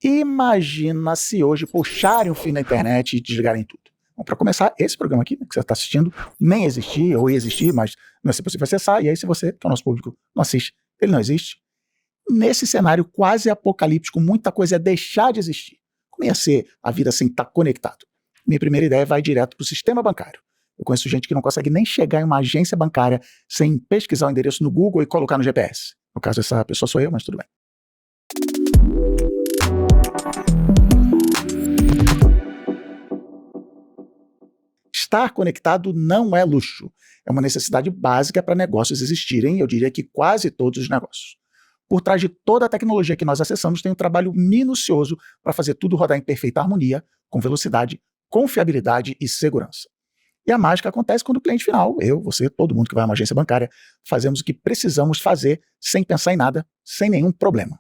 Imagina se hoje puxarem o fio na internet e desligarem tudo. Bom, para começar, esse programa aqui, né, que você está assistindo, nem existia, ou ia existir, mas não é possível acessar, e aí se você, que é o nosso público, não assiste, ele não existe. Nesse cenário quase apocalíptico, muita coisa ia deixar de existir. Como ia ser a vida sem estar conectado? Minha primeira ideia vai direto para o sistema bancário. Eu conheço gente que não consegue nem chegar em uma agência bancária sem pesquisar o endereço no Google e colocar no GPS. No caso, essa pessoa sou eu, mas tudo bem. Estar conectado não é luxo. É uma necessidade básica para negócios existirem, eu diria que quase todos os negócios. Por trás de toda a tecnologia que nós acessamos tem um trabalho minucioso para fazer tudo rodar em perfeita harmonia, com velocidade, confiabilidade e segurança. E a mágica acontece quando o cliente final, eu, você, todo mundo que vai a uma agência bancária, fazemos o que precisamos fazer sem pensar em nada, sem nenhum problema.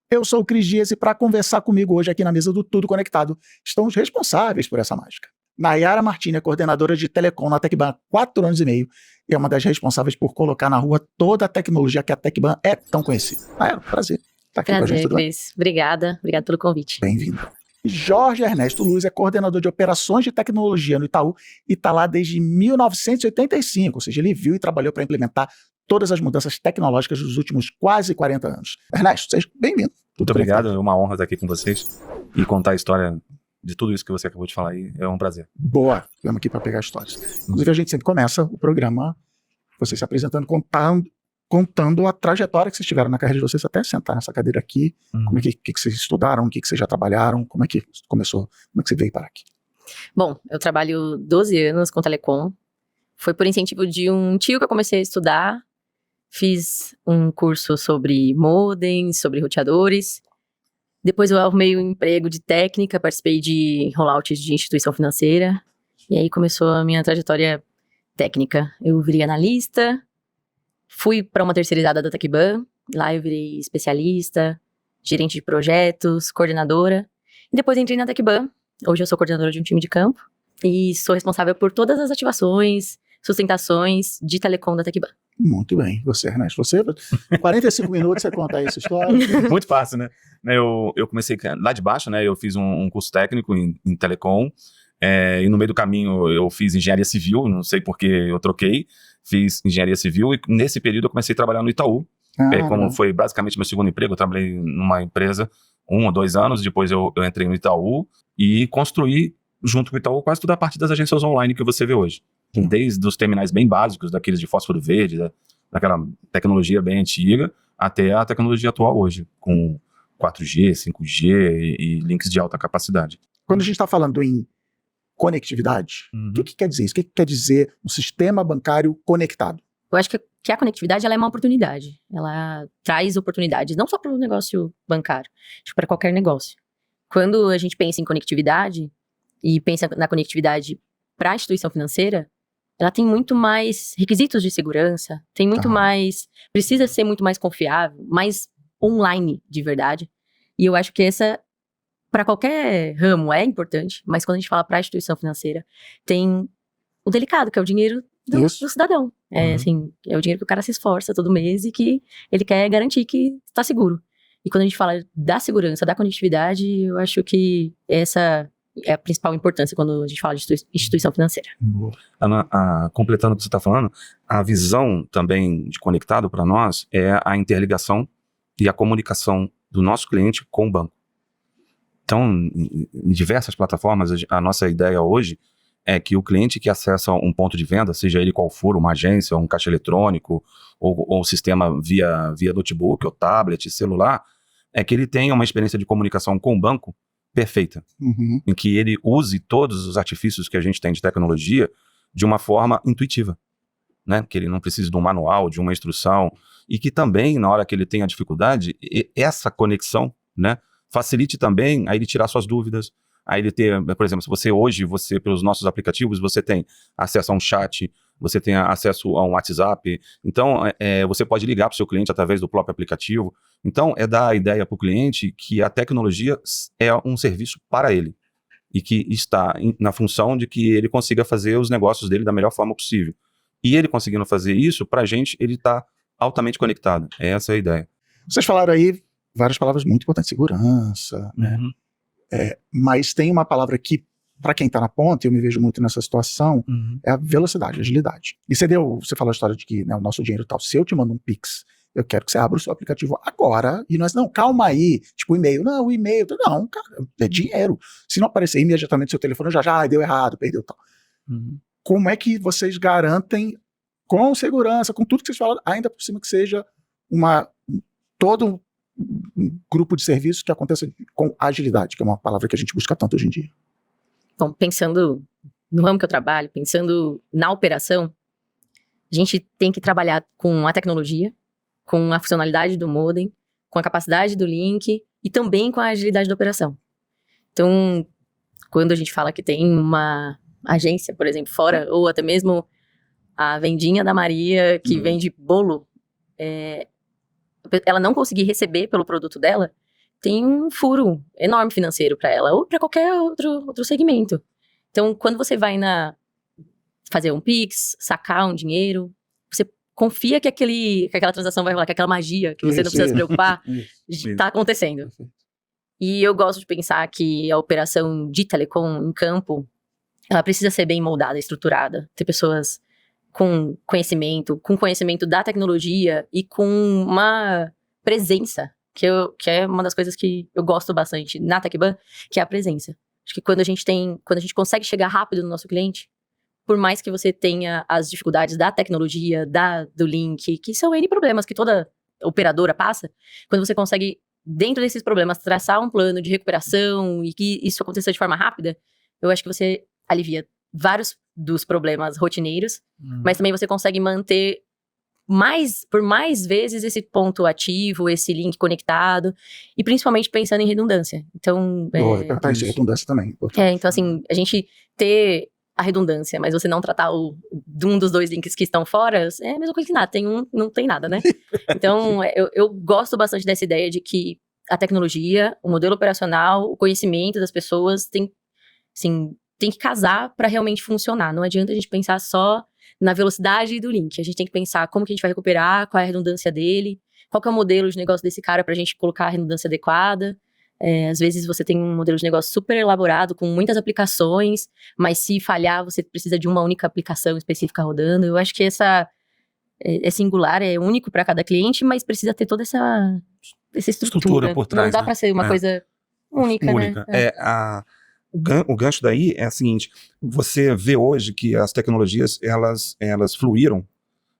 Eu sou o Cris Dias e para conversar comigo hoje aqui na mesa do Tudo Conectado estão os responsáveis por essa mágica. Nayara Martini é coordenadora de Telecom na Tecban há 4 anos e meio e é uma das responsáveis por colocar na rua toda a tecnologia que a Tecban é tão conhecida. Nayara, prazer estar aqui com a gente. Tudo bem? Cris. Obrigada pelo convite. Bem-vindo. Jorge Ernesto Luz é coordenador de operações de tecnologia no Itaú e está lá desde 1985, ou seja, ele viu e trabalhou para implementar todas as mudanças tecnológicas dos últimos quase 40 anos. Ernesto, seja bem-vindo. Muito obrigado, é uma honra estar aqui com vocês e contar a história de tudo isso que você acabou de falar aí, é um prazer. Boa, estamos aqui para pegar histórias. Inclusive, a gente sempre começa o programa, vocês se apresentando, contando a trajetória que vocês tiveram na carreira de vocês até sentar nessa cadeira aqui, como é que vocês estudaram, o que vocês já trabalharam, como é que começou, como é que você veio parar aqui? Bom, eu trabalho 12 anos com Telecom, foi por incentivo de um tio que eu comecei a estudar, fiz um curso sobre modems, sobre roteadores. Depois eu arrumei um emprego de técnica, participei de rollouts de instituição financeira. E aí começou a minha trajetória técnica. Eu virei analista, fui para uma terceirizada da Tecban. Lá eu virei especialista, gerente de projetos, coordenadora. E depois entrei na Tecban. Hoje eu sou coordenadora de um time de campo. E sou responsável por todas as ativações, sustentações de telecom da Tecban. Muito bem. Você, Ernesto, 45 minutos você conta aí essa história. Muito fácil, né? Eu comecei lá de baixo, né? Eu fiz um curso técnico em telecom, e no meio do caminho eu fiz engenharia civil, não sei porque eu troquei, fiz engenharia civil e nesse período eu comecei a trabalhar no Itaú. Como foi basicamente meu segundo emprego, eu trabalhei numa empresa 1 ou 2 anos, depois eu entrei no Itaú e construí junto com o Itaú quase toda a parte das agências online que você vê hoje. Desde os terminais bem básicos, daqueles de fósforo verde, daquela tecnologia bem antiga, até a tecnologia atual hoje, com 4G, 5G e links de alta capacidade. Quando a gente está falando em conectividade, o que quer dizer isso? O que quer dizer um sistema bancário conectado? Eu acho que a conectividade ela é uma oportunidade. Ela traz oportunidades, não só para o negócio bancário, para qualquer negócio. Quando a gente pensa em conectividade e pensa na conectividade para a instituição financeira, ela tem muito mais requisitos de segurança, tem muito mais, precisa ser muito mais confiável, mais online de verdade. E eu acho que essa, para qualquer ramo, é importante, mas quando a gente fala para a instituição financeira, tem o delicado, que é o dinheiro do cidadão. Assim, é o dinheiro que o cara se esforça todo mês e que ele quer garantir que está seguro. E quando a gente fala da segurança, da conectividade, eu acho que essa é a principal importância quando a gente fala de instituição financeira. Completando o que você está falando, a visão também de conectado para nós é a interligação e a comunicação do nosso cliente com o banco. Então, em diversas plataformas, a nossa ideia hoje é que o cliente que acessa um ponto de venda, seja ele qual for, uma agência, um caixa eletrônico, ou sistema via notebook, ou tablet, celular, é que ele tenha uma experiência de comunicação com o banco perfeita, em que ele use todos os artifícios que a gente tem de tecnologia de uma forma intuitiva, né? Que ele não precise de um manual, de uma instrução, e que também, na hora que ele tenha dificuldade, essa conexão, né, facilite também a ele tirar suas dúvidas, a ele ter, por exemplo, se você pelos nossos aplicativos, você tem acesso a um chat, você tem acesso a um WhatsApp, então você pode ligar para o seu cliente através do próprio aplicativo. Então, é dar a ideia para o cliente que a tecnologia é um serviço para ele e que está na função de que ele consiga fazer os negócios dele da melhor forma possível. E ele conseguindo fazer isso, para a gente, ele está altamente conectado. Essa é a ideia. Vocês falaram aí várias palavras muito importantes, segurança, né? Uhum. Mas tem uma palavra que, para quem está na ponta, eu me vejo muito nessa situação, Uhum. é a velocidade, a agilidade. E você falou a história de que, né, o nosso dinheiro tal, se eu te mando um Pix, eu quero que você abra o seu aplicativo agora, e nós, não, calma aí, tipo o e-mail, não, o e-mail, não, cara, é dinheiro. Se não aparecer imediatamente no seu telefone, já, deu errado, perdeu tal. Uhum. Como é que vocês garantem, com segurança, com tudo que vocês falam, ainda por cima que seja todo um grupo de serviços que aconteça com agilidade, que é uma palavra que a gente busca tanto hoje em dia? Bom, pensando no ramo que eu trabalho, pensando na operação, a gente tem que trabalhar com a tecnologia, com a funcionalidade do modem, com a capacidade do link e também com a agilidade da operação. Então, quando a gente fala que tem uma agência, por exemplo, fora, ou até mesmo a vendinha da Maria que vende bolo, ela não conseguir receber pelo produto dela, tem um furo enorme financeiro para ela, ou para qualquer outro segmento. Então, quando você vai fazer um Pix, sacar um dinheiro, você confia que aquela transação vai rolar, que aquela magia, que você não precisa se preocupar, está acontecendo. E eu gosto de pensar que a operação de telecom em campo, ela precisa ser bem moldada, estruturada. Ter pessoas com conhecimento da tecnologia e com uma presença, que é uma das coisas que eu gosto bastante na TecBan, que é a presença. Acho que quando a gente consegue chegar rápido no nosso cliente, por mais que você tenha as dificuldades da tecnologia, do link, que são N problemas que toda operadora passa, quando você consegue, dentro desses problemas, traçar um plano de recuperação e que isso aconteça de forma rápida, eu acho que você alivia vários dos problemas rotineiros, mas também você consegue manter por mais vezes esse ponto ativo, esse link conectado, e principalmente pensando em redundância. Então, redundância também. Então assim, a gente ter a redundância, mas você não tratar de um dos dois links que estão fora, é a mesma coisa que nada, tem um, não tem nada, né? Então, eu gosto bastante dessa ideia de que a tecnologia, o modelo operacional, o conhecimento das pessoas tem que casar para realmente funcionar. Não adianta a gente pensar só na velocidade do link, a gente tem que pensar como que a gente vai recuperar, qual é a redundância dele, qual que é o modelo de negócio desse cara pra gente colocar a redundância adequada. Às vezes você tem um modelo de negócio super elaborado, com muitas aplicações, mas se falhar, você precisa de uma única aplicação específica rodando. Eu acho que é singular, é único para cada cliente, mas precisa ter toda essa estrutura por trás. Não dá para ser uma coisa única, né? O gancho daí é o seguinte, você vê hoje que as tecnologias, elas fluíram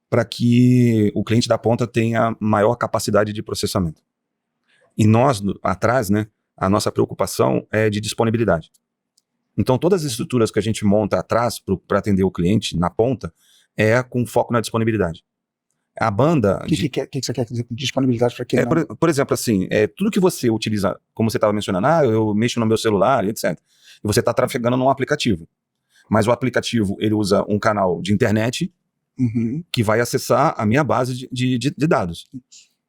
para que o cliente da ponta tenha maior capacidade de processamento. E nós, atrás, né, a nossa preocupação é de disponibilidade. Então, todas as estruturas que a gente monta atrás para atender o cliente na ponta é com foco na disponibilidade. A banda... O que você quer dizer com disponibilidade para quem não... Por exemplo, assim, tudo que você utiliza, como você estava mencionando, eu mexo no meu celular, etc. E você está trafegando num aplicativo. Mas o aplicativo, ele usa um canal de internet que vai acessar a minha base de dados.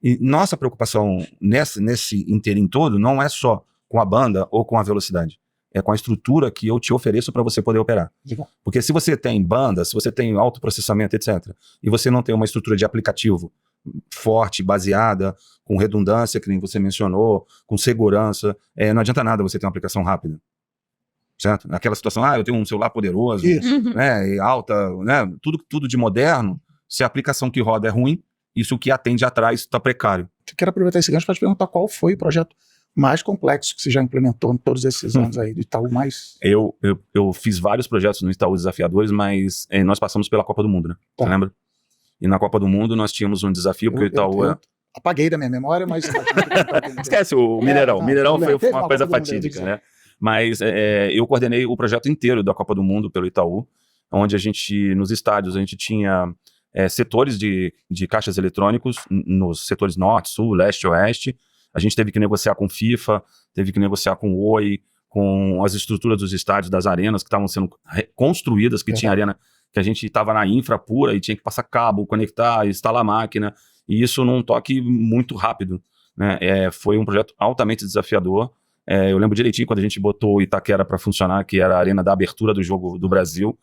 E nossa preocupação nesse inteirinho todo não é só com a banda ou com a velocidade. É com a estrutura que eu te ofereço para você poder operar. Legal. Porque se você tem banda, se você tem autoprocessamento, etc., e você não tem uma estrutura de aplicativo forte, baseada, com redundância, que nem você mencionou, com segurança, não adianta nada você ter uma aplicação rápida. Certo? Naquela situação, eu tenho um celular poderoso, né, e alta, né, tudo de moderno, se a aplicação que roda é ruim, isso que atende atrás está precário. Eu quero aproveitar esse gancho para te perguntar qual foi o projeto mais complexo que você já implementou em todos esses anos aí do Itaú mais... Eu fiz vários projetos no Itaú desafiadores, mas nós passamos pela Copa do Mundo, né? Tá. Você lembra? E na Copa do Mundo nós tínhamos um desafio, porque o Itaú... apaguei da minha memória, mas... Esquece o Mineirão. Mineirão foi uma coisa Copa do Mundo, fatídica, né? Mas eu coordenei o projeto inteiro da Copa do Mundo pelo Itaú, onde a gente, nos estádios, a gente tinha setores de caixas eletrônicos, nos setores norte, sul, leste e oeste. A gente teve que negociar com FIFA, teve que negociar com o Oi, com as estruturas dos estádios, das arenas que estavam sendo construídas, que tinha arena que a gente estava na infra pura e tinha que passar cabo, conectar, instalar máquina, e isso num toque muito rápido, né? Foi um projeto altamente desafiador. Eu lembro direitinho quando a gente botou o Itaquera para funcionar, que era a arena da abertura do jogo do Brasil,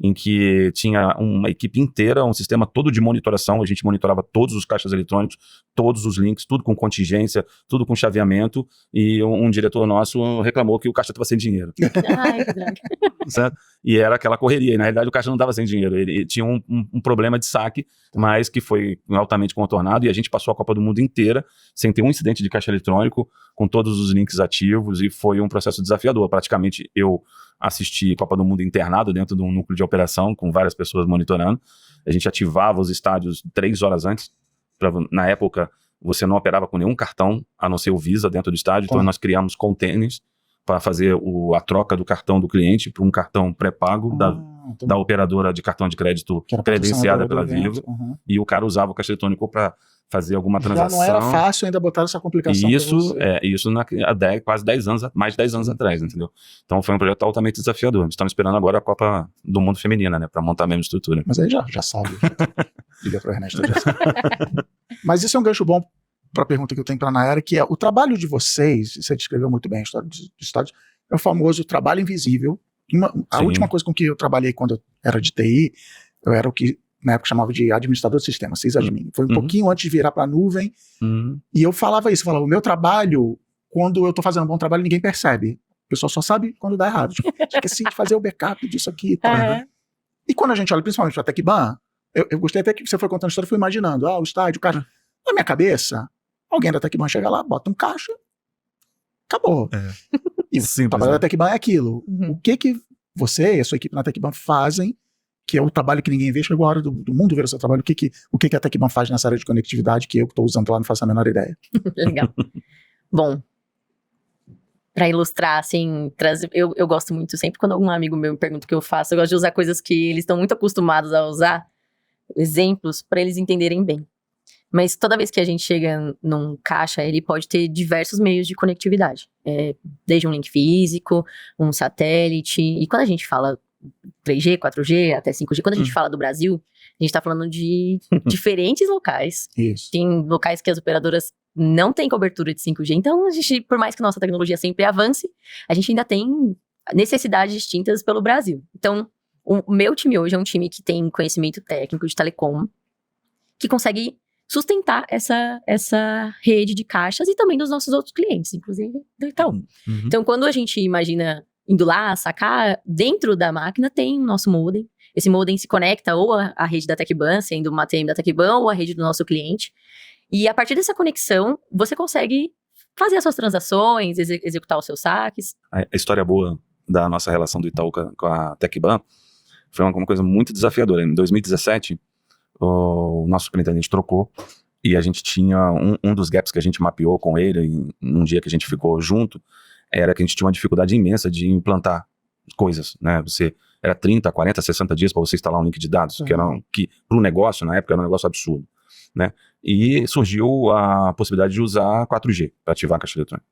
em que tinha uma equipe inteira, um sistema todo de monitoração, a gente monitorava todos os caixas eletrônicos, todos os links, tudo com contingência, tudo com chaveamento, e um diretor nosso reclamou que o caixa estava sem dinheiro. Ai, que droga. Certo? E era aquela correria, e na realidade o caixa não estava sem dinheiro, ele tinha um problema de saque, mas que foi altamente contornado, e a gente passou a Copa do Mundo inteira sem ter um incidente de caixa eletrônico, com todos os links ativos, e foi um processo desafiador. Praticamente eu assisti Copa do Mundo internado dentro de um núcleo de operação, com várias pessoas monitorando. A gente ativava os estádios 3 horas antes. Na época, você não operava com nenhum cartão, a não ser o Visa dentro do estádio, então nós criamos containers para fazer a troca do cartão do cliente para um cartão pré-pago da operadora de cartão de crédito credenciada pela Vivo, e o cara usava o caixa eletrônico para fazer alguma transação. Já não era fácil ainda botar essa complicação. Isso há quase 10 anos, mais de 10 anos atrás, entendeu? Então foi um projeto altamente desafiador. Estamos esperando agora a Copa do Mundo Feminina, né, para montar a mesma estrutura. Mas aí já sabe. Liga para o Ernesto, já sabe. Mas isso é um gancho bom para a pergunta que eu tenho para a Nayara, que é o trabalho de vocês, você descreveu muito bem a história dos estádios, é o famoso trabalho invisível. A última coisa com que eu trabalhei quando eu era de TI, eu era o que na época chamava de administrador de sistema, sysadmin. Foi um pouquinho antes de virar para a nuvem, e eu falava isso, o meu trabalho, quando eu estou fazendo um bom trabalho, ninguém percebe. O pessoal só sabe quando dá errado. Tipo, esqueci de fazer o backup disso aqui. E quando a gente olha, principalmente para a TecBan, eu gostei até que você foi contando a história, eu fui imaginando, o estádio, o caixa. Na minha cabeça, alguém da TecBan chega lá, bota um caixa, acabou. E o trabalho da TecBan é aquilo. O que você e a sua equipe na TecBan fazem, que é o trabalho que ninguém vê, chegou a hora do mundo ver o seu trabalho, o que a TecBan faz nessa área de conectividade que eu estou usando lá, não faço a menor ideia. Legal. Bom, para ilustrar, assim, eu gosto muito, sempre quando algum amigo meu me pergunta o que eu faço, eu gosto de usar coisas que eles estão muito acostumados a usar, exemplos, para eles entenderem bem. Mas toda vez que a gente chega num caixa, ele pode ter diversos meios de conectividade. Desde um link físico, um satélite. E quando a gente fala 3G, 4G, até 5G, quando a gente fala do Brasil, a gente tá falando de diferentes locais. Isso. Tem locais que as operadoras não têm cobertura de 5G. Então, a gente, por mais que nossa tecnologia sempre avance, a gente ainda tem necessidades distintas pelo Brasil. Então, o meu time hoje é um time que tem conhecimento técnico de telecom, que consegue sustentar essa rede de caixas e também dos nossos outros clientes, inclusive do Itaú. Então, quando a gente imagina indo lá, sacar, dentro da máquina tem o nosso modem. Esse modem se conecta ou à rede da TecBan, sendo uma ATM da TecBan, ou à rede do nosso cliente. E a partir dessa conexão, você consegue fazer as suas transações, executar os seus saques. A história boa da nossa relação do Itaú com a TecBan foi uma coisa muito desafiadora. Em 2017, o nosso superintendente trocou e a gente tinha um dos gaps que a gente mapeou com ele num dia que a gente ficou junto, era que a gente tinha uma dificuldade imensa de implantar coisas, né? Era 30, 40, 60 dias para você instalar um link de dados, que para o negócio, na época, era um negócio absurdo, né? E surgiu a possibilidade de usar 4G para ativar a caixa eletrônica.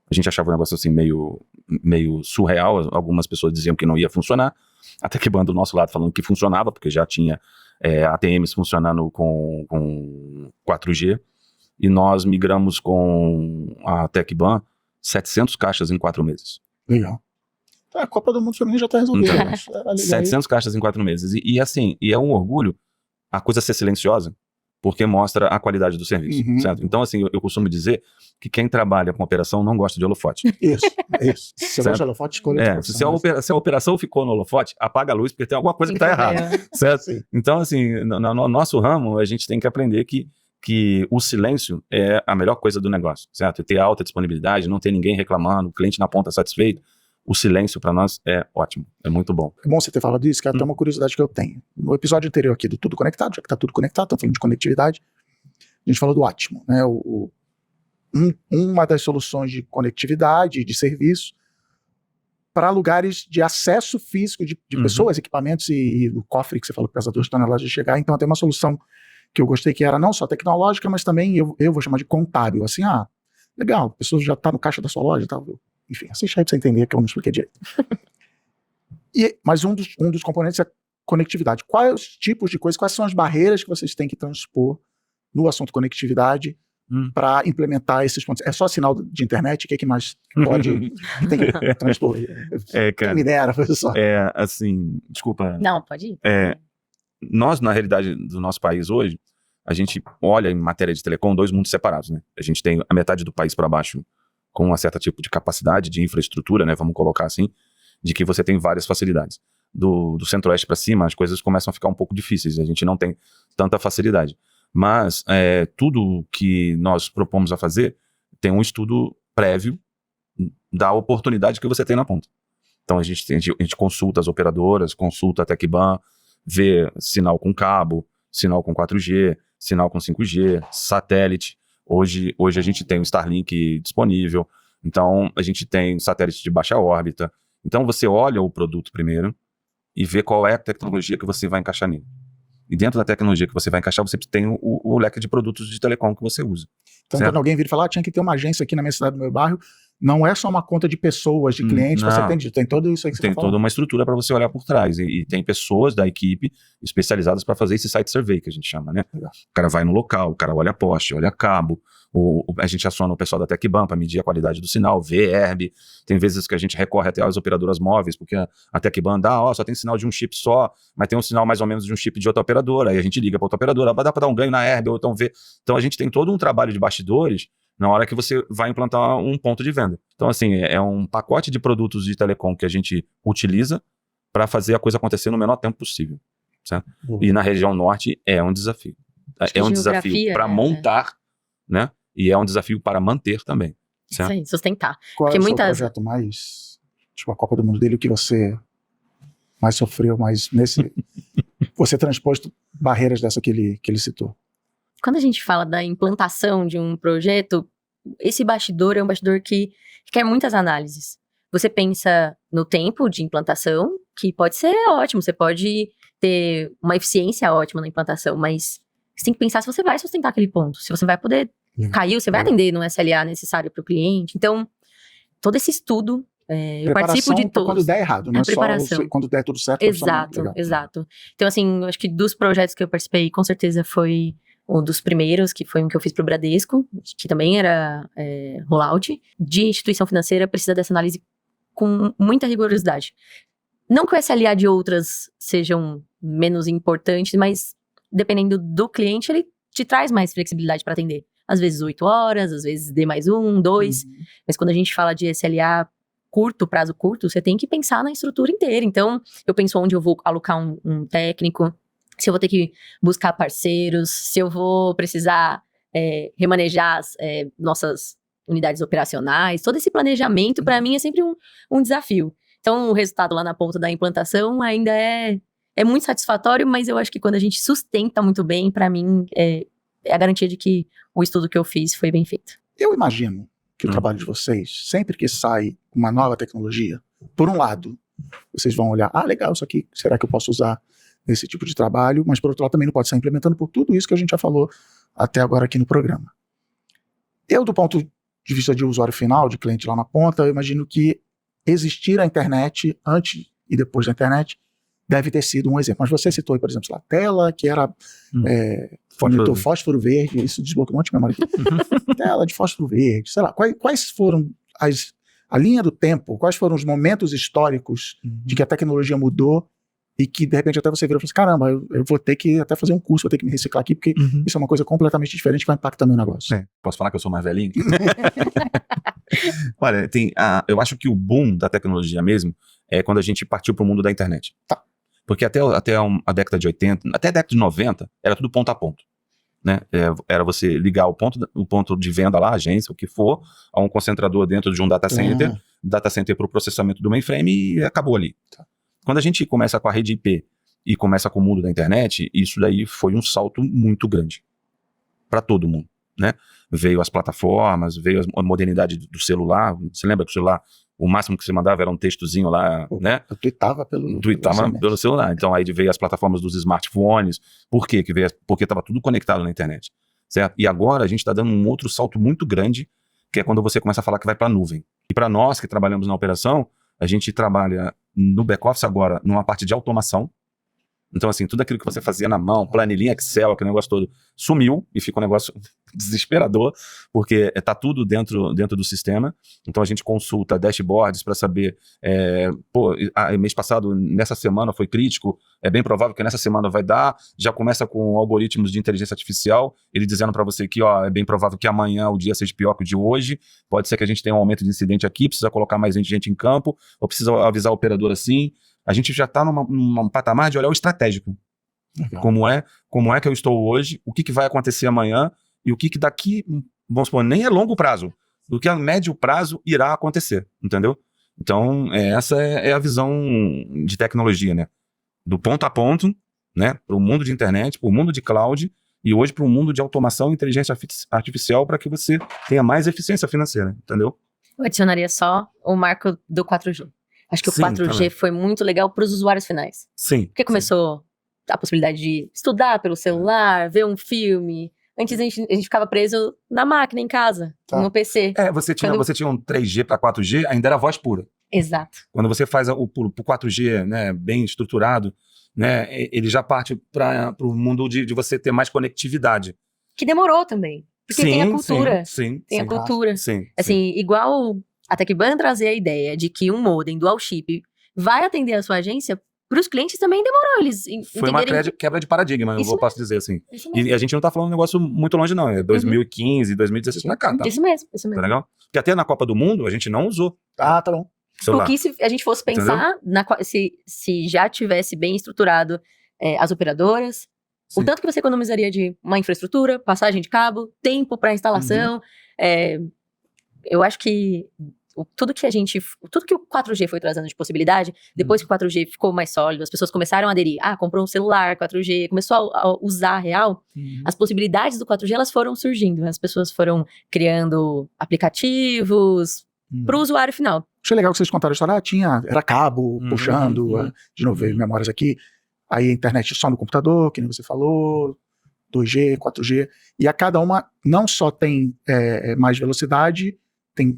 A gente achava um negócio assim meio surreal, algumas pessoas diziam que não ia funcionar, até que banda do nosso lado falando que funcionava, porque já tinha ATMs funcionando com 4G, e nós migramos com a TecBan 700 caixas em 4 meses. Legal. A Copa do Mundo Feminino já está resolvida. Então, 700 caixas em 4 meses. E assim, é um orgulho a coisa ser silenciosa, porque mostra a qualidade do serviço, certo? Então, assim, eu costumo dizer que quem trabalha com operação não gosta de holofote. Isso. Se você gosta de holofote, escolha. Se a operação ficou no holofote, apaga a luz, porque tem alguma coisa que está errada, certo? Sim. Então, assim, no nosso ramo, a gente tem que aprender que o silêncio é a melhor coisa do negócio, certo? Ter alta disponibilidade, não ter ninguém reclamando, o cliente na ponta satisfeito. O silêncio para nós é ótimo, é muito bom. É bom você ter falado isso, que é até uma curiosidade que eu tenho. No episódio anterior aqui do Tudo Conectado, já que está tudo conectado, estamos falando de conectividade, a gente falou do Atmo, né? Uma das soluções de conectividade, de serviço, para lugares de acesso físico de pessoas, equipamentos e o cofre que você falou que pesa 2 toneladas de chegar. Então tem uma solução que eu gostei que era não só tecnológica, mas também eu vou chamar de contábil. Assim, legal, a pessoa já está no caixa da sua loja e tal. Enfim, assiste aí pra você entender que eu não expliquei direito. Mas um dos componentes é conectividade. Quais tipos de coisas, quais são as barreiras que vocês têm que transpor no assunto conectividade para implementar esses pontos. É só sinal de internet? O que mais pode tem que transpor? Cara, Quem me dera, professor. Assim, desculpa. Não, pode ir. Nós, na realidade do nosso país hoje, a gente olha em matéria de telecom 2 mundos separados, né? A gente tem a metade do país para baixo com um certo tipo de capacidade de infraestrutura, né? Vamos colocar assim, de que você tem várias facilidades. Do centro-oeste para cima, as coisas começam a ficar um pouco difíceis, a gente não tem tanta facilidade. Mas tudo que nós propomos a fazer tem um estudo prévio da oportunidade que você tem na ponta. Então a gente consulta as operadoras, consulta a TecBan, vê sinal com cabo, sinal com 4G, sinal com 5G, satélite. Hoje a gente tem o Starlink disponível, então a gente tem satélite de baixa órbita. Então você olha o produto primeiro e vê qual é a tecnologia que você vai encaixar nele. E dentro da tecnologia que você vai encaixar, você tem o leque de produtos de telecom que você usa. Então, certo? quando alguém vir falar, tinha que ter uma agência aqui na minha cidade, no meu bairro, não é só uma conta de pessoas, de clientes, você tem tudo isso aí que você tem toda uma estrutura para você olhar por trás. E tem pessoas da equipe especializadas para fazer esse site survey, que a gente chama, né? Legal. O cara vai no local, o cara olha poste, olha cabo, a gente aciona o pessoal da TecBan para medir a qualidade do sinal, vê herb. Tem vezes que a gente recorre até às operadoras móveis, porque a TecBan só tem sinal de um chip só, mas tem um sinal mais ou menos de um chip de outra operadora. Aí a gente liga para outra operadora, dá para dar um ganho na herb, ou então vê. Então a gente tem todo um trabalho de bastidores na hora que você vai implantar um ponto de venda. Então, assim, é um pacote de produtos de telecom que a gente utiliza para fazer a coisa acontecer no menor tempo possível. Certo? E na região norte é um desafio. É um desafio para montar, né? E é um desafio para manter também. Certo? Isso aí, sustentar. Qual Porque é o seu muitas... projeto mais... Tipo, a Copa do Mundo dele, o que você mais sofreu, mais nesse... você transposto barreiras dessa que ele citou? Quando a gente fala da implantação de um projeto, esse bastidor é um bastidor que requer muitas análises. Você pensa no tempo de implantação, que pode ser ótimo, você pode ter uma eficiência ótima na implantação, mas você tem que pensar se você vai sustentar aquele ponto, se você vai poder cair, você vai atender no SLA necessário para o cliente. Então, todo esse estudo, eu participo de todos. Quando der errado, não é só quando der tudo certo. Exato. Então, assim, eu acho que dos projetos que eu participei, com certeza foi um dos primeiros, que foi um que eu fiz para o Bradesco, que também era rollout. De instituição financeira, precisa dessa análise com muita rigorosidade. Não que o SLA de outras sejam menos importantes, mas dependendo do cliente, ele te traz mais flexibilidade para atender. Às vezes 8 horas, às vezes D mais 1, 2. Mas quando a gente fala de SLA prazo curto, você tem que pensar na estrutura inteira. Então, eu penso onde eu vou alocar um técnico, se eu vou ter que buscar parceiros, se eu vou precisar remanejar as nossas unidades operacionais. Todo esse planejamento, para mim, é sempre um desafio. Então, o resultado lá na ponta da implantação ainda é muito satisfatório, mas eu acho que quando a gente sustenta muito bem, para mim, é a garantia de que o estudo que eu fiz foi bem feito. Eu imagino que o trabalho de vocês, sempre que sai uma nova tecnologia, por um lado, vocês vão olhar, legal, isso aqui, será que eu posso usar nesse tipo de trabalho? Mas, por outro lado, também não pode estar implementando por tudo isso que a gente já falou até agora aqui no programa. Eu, do ponto de vista de usuário final, de cliente lá na ponta, eu imagino que existir a internet antes e depois da internet deve ter sido um exemplo. Mas você citou aí, por exemplo, a tela que era monitor fósforo verde, isso desbloqueou um monte de memória aqui. Tela de fósforo verde, sei lá. Quais foram a linha do tempo, quais foram os momentos históricos de que a tecnologia mudou e que, de repente, até você vira e fala assim, caramba, eu vou ter que até fazer um curso, vou ter que me reciclar aqui, porque isso é uma coisa completamente diferente que vai impactar meu negócio. Posso falar que eu sou mais velhinho? Olha, eu acho que o boom da tecnologia mesmo é quando a gente partiu para o mundo da internet. Tá. Porque até a década de 80, até a década de 90, era tudo ponto a ponto. Né? Era você ligar o ponto de venda lá, agência, o que for, a um concentrador dentro de um data center para o processamento do mainframe e acabou ali. Tá. Quando a gente começa com a rede IP e começa com o mundo da internet, isso daí foi um salto muito grande para todo mundo, né? Veio as plataformas, veio a modernidade do celular. Você lembra que o celular, o máximo que você mandava era um textozinho lá, né? Eu tweetava pelo celular. Então aí veio as plataformas dos smartphones. Por quê? Porque estava tudo conectado na internet, certo? E agora a gente está dando um outro salto muito grande, que é quando você começa a falar que vai para a nuvem. E para nós que trabalhamos na operação, a gente trabalha no back-office agora numa parte de automação. Então, assim, tudo aquilo que você fazia na mão, planilhinha, Excel, aquele negócio todo, sumiu e fica um negócio desesperador, porque tá tudo dentro do sistema. Então a gente consulta dashboards para saber, mês passado, nessa semana foi crítico, é bem provável que nessa semana vai dar, já começa com algoritmos de inteligência artificial, ele dizendo para você que é bem provável que amanhã o dia seja pior que o de hoje, pode ser que a gente tenha um aumento de incidente aqui, precisa colocar mais gente em campo, ou precisa avisar o operador assim. A gente já está num patamar de olhar o estratégico. Legal. Como é que eu estou hoje, o que vai acontecer amanhã e o que daqui, vamos supor, nem é longo prazo, o que a médio prazo irá acontecer, entendeu? Então, essa é a visão de tecnologia, né? Do ponto a ponto, né? Para o mundo de internet, para o mundo de cloud e hoje para o mundo de automação e inteligência artificial para que você tenha mais eficiência financeira, entendeu? Eu adicionaria só o marco do 4G. Acho que Sim, o 4G também. foi muito legal para os usuários finais. Sim. Porque começou a possibilidade de estudar pelo celular, ver um filme. Antes a gente ficava preso na máquina, em casa, Tá. no PC. Você tinha um 3G para 4G, ainda era voz pura. Exato. Quando você faz o pulo pro 4G, né, bem estruturado, né, ele já parte para o mundo de você ter mais conectividade. Que demorou também. Porque tem a cultura. Sim. Tem a cultura. Sim. Assim, igual a Tecban trazer a ideia de que um modem dual chip vai atender a sua agência, para os clientes também demorou. Eles Foi uma entenderem. quebra de paradigma, Isso posso dizer assim. Isso mesmo. E a gente não tá falando um negócio muito longe, não. É 2015, 2016 pra cá, tá? Isso mesmo. Tá legal? Porque até na Copa do Mundo a gente não usou Ah, tá bom. celular. Porque se a gente fosse pensar, se já tivesse bem estruturado as operadoras, Sim. o tanto que você economizaria de uma infraestrutura, passagem de cabo, tempo para instalação, eu acho que tudo que o 4G foi trazendo de possibilidade, depois que o 4G ficou mais sólido, as pessoas começaram a aderir, comprou um celular 4G, começou a usar real, as possibilidades do 4G elas foram surgindo, as pessoas foram criando aplicativos para o usuário final. Achei legal que vocês contaram a história. Era cabo puxando, de novo, veio memórias aqui. Aí a internet só no computador, que nem você falou, 2G, 4G. E a cada uma não só tem mais velocidade, tem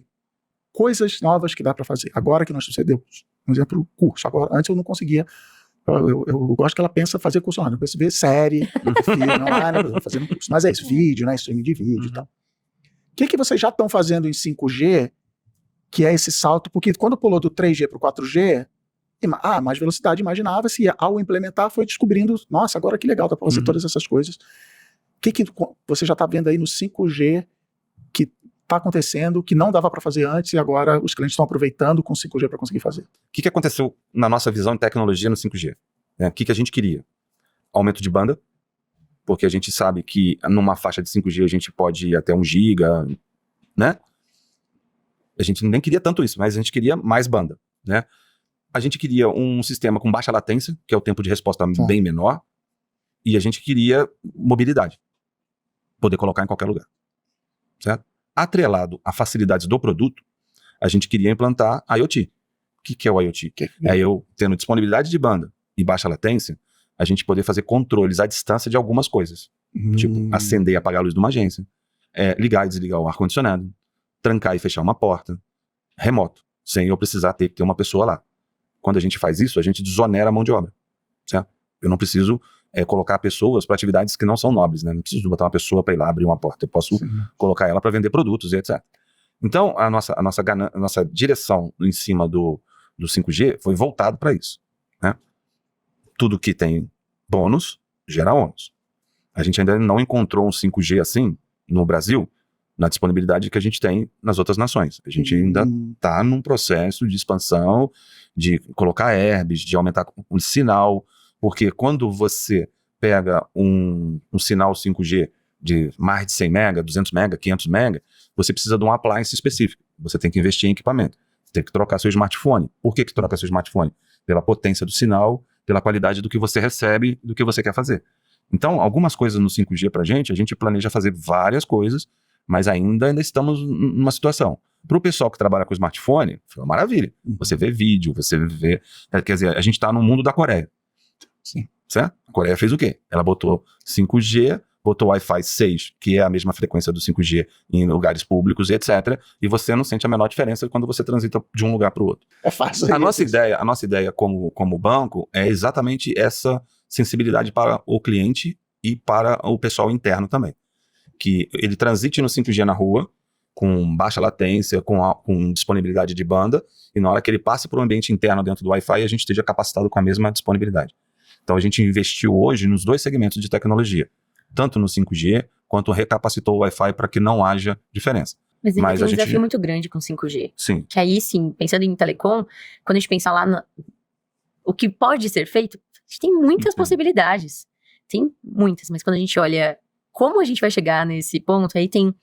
coisas novas que dá para fazer. Agora que nós sucedemos, por exemplo, o curso. Agora, antes eu não conseguia. Eu gosto que ela pensa fazer curso online. Eu penso ver série, filme online, fazendo curso. Mas é isso, vídeo, né? Streaming de vídeo e tal. O que vocês já estão fazendo em 5G, que é esse salto? Porque quando pulou do 3G para o 4G, mais velocidade, imaginava-se, e ao implementar foi descobrindo, nossa, agora que legal, dá para fazer todas essas coisas. O que você já está vendo aí no 5G que está acontecendo, que não dava para fazer antes, e agora os clientes estão aproveitando com 5G para conseguir fazer? O que aconteceu na nossa visão de tecnologia no 5G? O que a gente queria? Aumento de banda, porque a gente sabe que numa faixa de 5G a gente pode ir até 1 giga, né? A gente nem queria tanto isso, mas a gente queria mais banda, né? A gente queria um sistema com baixa latência, que é o tempo de resposta bem menor, e a gente queria mobilidade, poder colocar em qualquer lugar, certo? Atrelado a facilidades do produto, a gente queria implantar IoT. O que é o IoT? É eu tendo disponibilidade de banda e baixa latência, a gente poder fazer controles à distância de algumas coisas. Tipo, acender e apagar a luz de uma agência, ligar e desligar o ar-condicionado, trancar e fechar uma porta, remoto, sem eu precisar ter que ter uma pessoa lá. Quando a gente faz isso, a gente desonera a mão de obra, certo? Eu não preciso colocar pessoas para atividades que não são nobres, né? Não preciso botar uma pessoa para ir lá abrir uma porta. Eu posso colocar ela para vender produtos e etc. Então, a nossa direção em cima do 5G foi voltado para isso, né? Tudo que tem bônus, gera ônus. A gente ainda não encontrou um 5G assim no Brasil, na disponibilidade que a gente tem nas outras nações. A gente ainda está num processo de expansão, de colocar herbes, de aumentar o sinal, porque quando você pega um sinal 5G de mais de 100 mega, 200 mega, 500 mega, você precisa de um appliance específico. Você tem que investir em equipamento. Você tem que trocar seu smartphone. Por que troca seu smartphone? Pela potência do sinal, pela qualidade do que você recebe, do que você quer fazer. Então, algumas coisas no 5G pra gente, a gente planeja fazer várias coisas, mas ainda estamos numa situação. Para o pessoal que trabalha com smartphone, foi uma maravilha. Você vê vídeo, você vê... Quer dizer, a gente está no mundo da Coreia. Sim. Certo? A Coreia fez o quê? Ela botou 5G, botou Wi-Fi 6, que é a mesma frequência do 5G em lugares públicos e etc. E você não sente a menor diferença quando você transita de um lugar para o outro. É fácil. A nossa ideia como banco é exatamente essa sensibilidade para o cliente e para o pessoal interno também. que ele transite no 5G na rua, com baixa latência, com disponibilidade de banda, e na hora que ele passe para o ambiente interno dentro do Wi-Fi, a gente esteja capacitado com a mesma disponibilidade. Então a gente investiu hoje nos 2 segmentos de tecnologia, tanto no 5G, quanto recapacitou o Wi-Fi para que não haja diferença. Mas ele tem a um gente- desafio muito grande com 5G. Sim, Que aí, sim, pensando em telecom, quando a gente pensa lá o que pode ser feito, a gente tem muitas Entendi. possibilidades. Tem muitas, mas quando a gente olha como a gente vai chegar nesse ponto, aí tem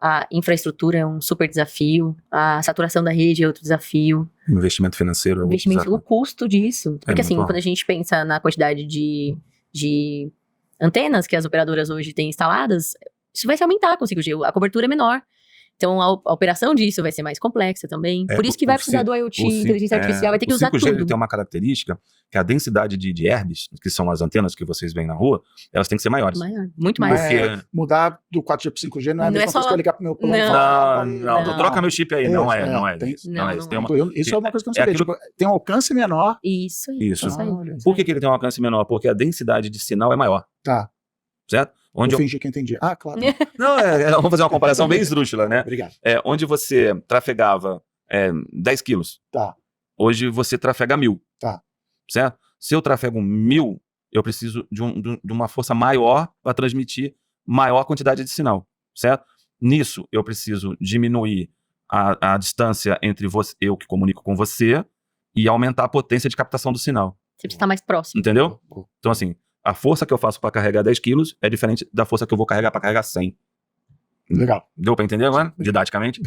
a infraestrutura, é um super desafio, a saturação da rede é outro desafio, investimento financeiro. é o outro investimento, o desafio. custo disso. Porque muito assim, alto. quando a gente pensa na quantidade de antenas que as operadoras hoje têm instaladas, isso vai se aumentar com o 5G, a cobertura é menor. Então, a operação disso vai ser mais complexa também. Por isso que vai precisar do IoT, inteligência artificial, vai ter que usar O 5G ele tudo. tem uma característica, que a densidade de herbes, que são as antenas que vocês veem na rua, elas têm que ser maiores. Maior, muito Não mais. Porque- Mudar do 4G pro 5G não é a Não mesma é coisa só- que eu ligar pro meu plano e Não. falar, Não, troca meu chip aí. Não é, não é. tem- Não é. Não, Isso tem não uma- Isso é uma coisa que eu não É sabia. aquilo- Tipo, tem um alcance menor. Isso aí. Isso. Isso aí. Olha, Por que ele tem um alcance menor? Porque a densidade de sinal é maior, tá. certo? Onde Eu fingi que entendi. Ah, claro. Não, vamos fazer uma comparação bem esdrúxula, né? Obrigado. Onde você trafegava 10 quilos, Tá. hoje você trafega 1.000. Tá. Certo? Se eu trafego 1.000, eu preciso de uma força maior para transmitir maior quantidade de sinal, certo? Nisso, eu preciso diminuir a distância entre eu que comunico com você e aumentar a potência de captação do sinal. Você precisa estar mais próximo. Entendeu? Então, assim, a força que eu faço para carregar 10 quilos é diferente da força que eu vou carregar para carregar 100. Legal. Deu para entender agora? Didaticamente?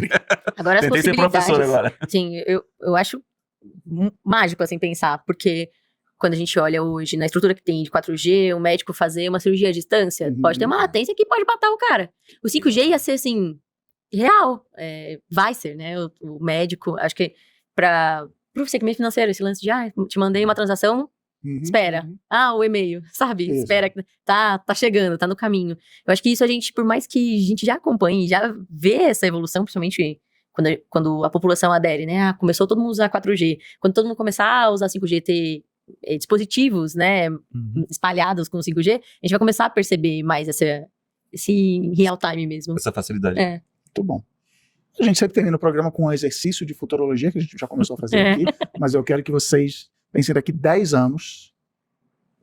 Agora as Tentei ser possibilidades. professor agora. Sim, eu acho mágico assim pensar, porque quando a gente olha hoje na estrutura que tem de 4G, o médico fazer uma cirurgia à distância, Uhum. pode ter uma latência que pode matar o cara. O 5G ia ser assim, real. Vai ser, né? O médico, acho que pro segmento financeiro, esse lance de, te mandei uma transação, Uhum. espera. O e-mail, sabe? Isso. Espera, que tá chegando, tá no caminho. Eu acho que isso a gente, por mais que a gente já acompanhe, já vê essa evolução, principalmente quando a população adere, né? Começou todo mundo a usar 4G. Quando todo mundo começar a usar 5G, ter dispositivos, né, espalhados com 5G, a gente vai começar a perceber mais esse real time mesmo. Essa facilidade. Muito bom. A gente sempre termina o programa com um exercício de futurologia, que a gente já começou a fazer aqui, mas eu quero que vocês pensem daqui 10 anos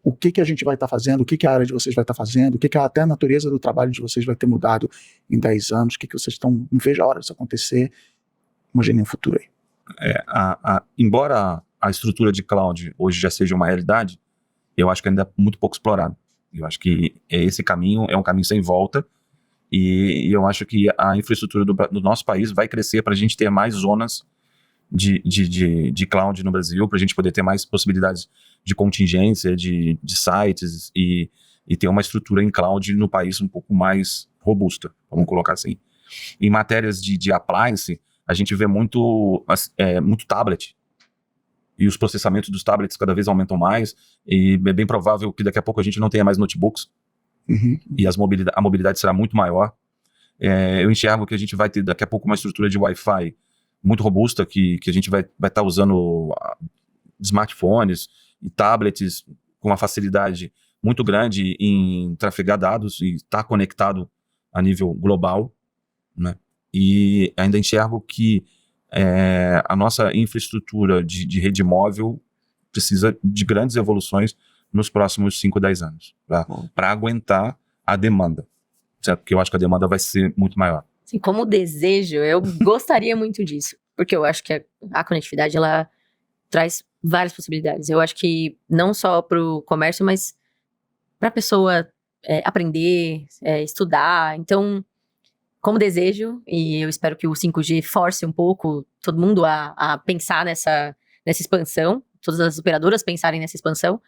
o que a gente vai estar fazendo, o que a área de vocês vai estar fazendo, o que até a natureza do trabalho de vocês vai ter mudado em 10 anos, o que vocês estão... Não vejo a hora disso acontecer. Imaginem o futuro aí. Embora a estrutura de cloud hoje já seja uma realidade, eu acho que ainda é muito pouco explorado. Eu acho que esse caminho é um caminho sem volta, e eu acho que a infraestrutura do nosso país vai crescer para a gente ter mais zonas de cloud no Brasil, para a gente poder ter mais possibilidades de contingência, de sites, e ter uma estrutura em cloud no país um pouco mais robusta, vamos colocar assim. Em matérias de appliance, a gente vê muito tablet, e os processamentos dos tablets cada vez aumentam mais, e é bem provável que daqui a pouco a gente não tenha mais notebooks, Uhum. e a mobilidade será muito maior. Eu enxergo que a gente vai ter daqui a pouco uma estrutura de Wi-Fi muito robusta, que a gente vai estar usando smartphones e tablets com uma facilidade muito grande em trafegar dados e estar conectado a nível global, né? E ainda enxergo que a nossa infraestrutura de rede móvel precisa de grandes evoluções nos próximos 5, 10 anos, para aguentar a demanda, certo? Porque eu acho que a demanda vai ser muito maior. Assim, como desejo, eu gostaria muito disso, porque eu acho que a conectividade, ela traz várias possibilidades. Eu acho que não só para o comércio, mas para a pessoa aprender, estudar. Então, como desejo, e eu espero que o 5G force um pouco todo mundo a pensar nessa expansão, todas as operadoras pensarem nessa expansão,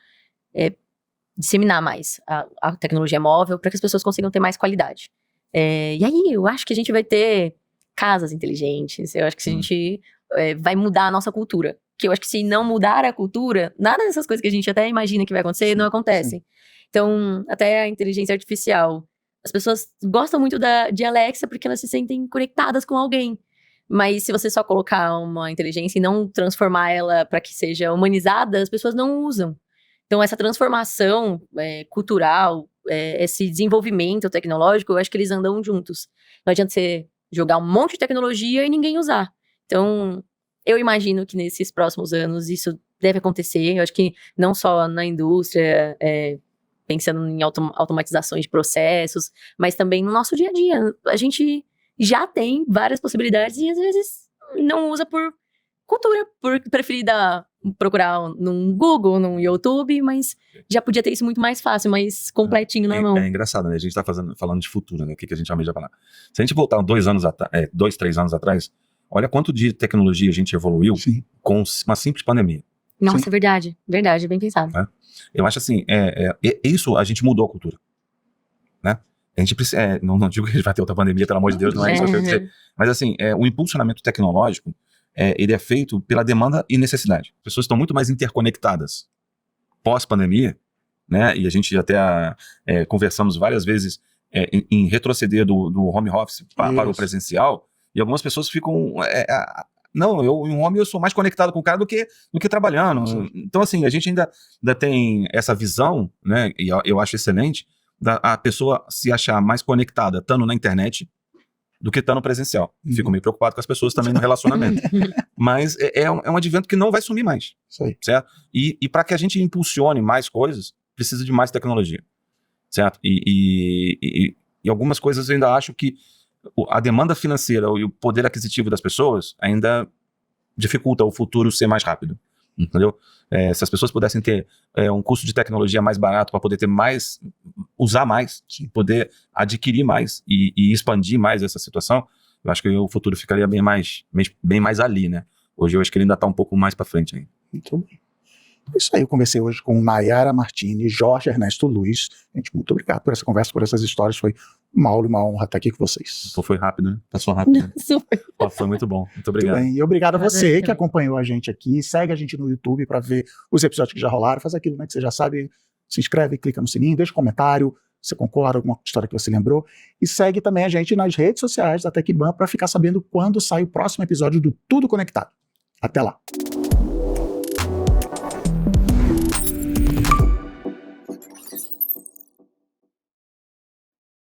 disseminar mais a tecnologia móvel para que as pessoas consigam ter mais qualidade. E aí, eu acho que a gente vai ter casas inteligentes, eu acho que a gente vai mudar a nossa cultura. Que eu acho que se não mudar a cultura, nada dessas coisas que a gente até imagina que vai acontecer, não acontecem. Sim. Então, até a inteligência artificial, as pessoas gostam muito de Alexa porque elas se sentem conectadas com alguém. Mas se você só colocar uma inteligência e não transformar ela para que seja humanizada, as pessoas não usam. Então, essa transformação cultural esse desenvolvimento tecnológico, eu acho que eles andam juntos. Não adianta você jogar um monte de tecnologia e ninguém usar. Então, eu imagino que nesses próximos anos isso deve acontecer. Eu acho que não só na indústria, pensando em automatizações de processos, mas também no nosso dia a dia. A gente já tem várias possibilidades e às vezes não usa por cultura, por preferir procurar num Google, num YouTube, mas já podia ter isso muito mais fácil, mais completinho na mão. É engraçado, né? A gente tá falando de futuro, né? O que a gente almeja falar. Se a gente voltar 2, 3 anos atrás, olha quanto de tecnologia a gente evoluiu com uma simples pandemia. Nossa, verdade, bem pensado. Eu acho assim, isso a gente mudou a cultura, né? A gente precisa, não digo que a gente vai ter outra pandemia, pelo amor de Deus, não é isso que eu quero dizer. Mas assim, o impulsionamento tecnológico, ele é feito pela demanda e necessidade. As pessoas estão muito mais interconectadas pós-pandemia, né? E a gente até conversamos várias vezes em retroceder do home office para o presencial, e algumas pessoas ficam... Não, em home eu sou mais conectado com o cara do que trabalhando. Sim. Então, assim, a gente ainda tem essa visão, né? E eu acho excelente, a pessoa se achar mais conectada estando na internet do que estando presencial. Fico meio preocupado com as pessoas também no relacionamento. Mas é um advento que não vai sumir mais. Certo? E para que a gente impulsione mais coisas, precisa de mais tecnologia. Certo? E algumas coisas eu ainda acho que a demanda financeira e o poder aquisitivo das pessoas ainda dificulta o futuro ser mais rápido, entendeu? Se as pessoas pudessem ter um custo de tecnologia mais barato para poder ter mais, usar mais, poder adquirir mais e expandir mais essa situação, eu acho que o futuro ficaria bem mais ali, né? Hoje eu acho que ele ainda está um pouco mais para frente ainda. Muito bem. É isso aí, eu conversei hoje com Nayara Martini, Jorge Ernesto Luiz. Gente, muito obrigado por essa conversa, por essas histórias. Foi uma aula e uma honra estar aqui com vocês. Então foi rápido, né? Passou rápido. Né? Super. Foi muito bom. Muito obrigado. Muito bem. E obrigado a você que acompanhou a gente aqui. Segue a gente no YouTube para ver os episódios que já rolaram. Faz aquilo, né, que você já sabe. Se inscreve, clica no sininho, deixa um comentário, se concorda com alguma história que você lembrou. E segue também a gente nas redes sociais da TecBan para ficar sabendo quando sai o próximo episódio do Tudo Conectado. Até lá.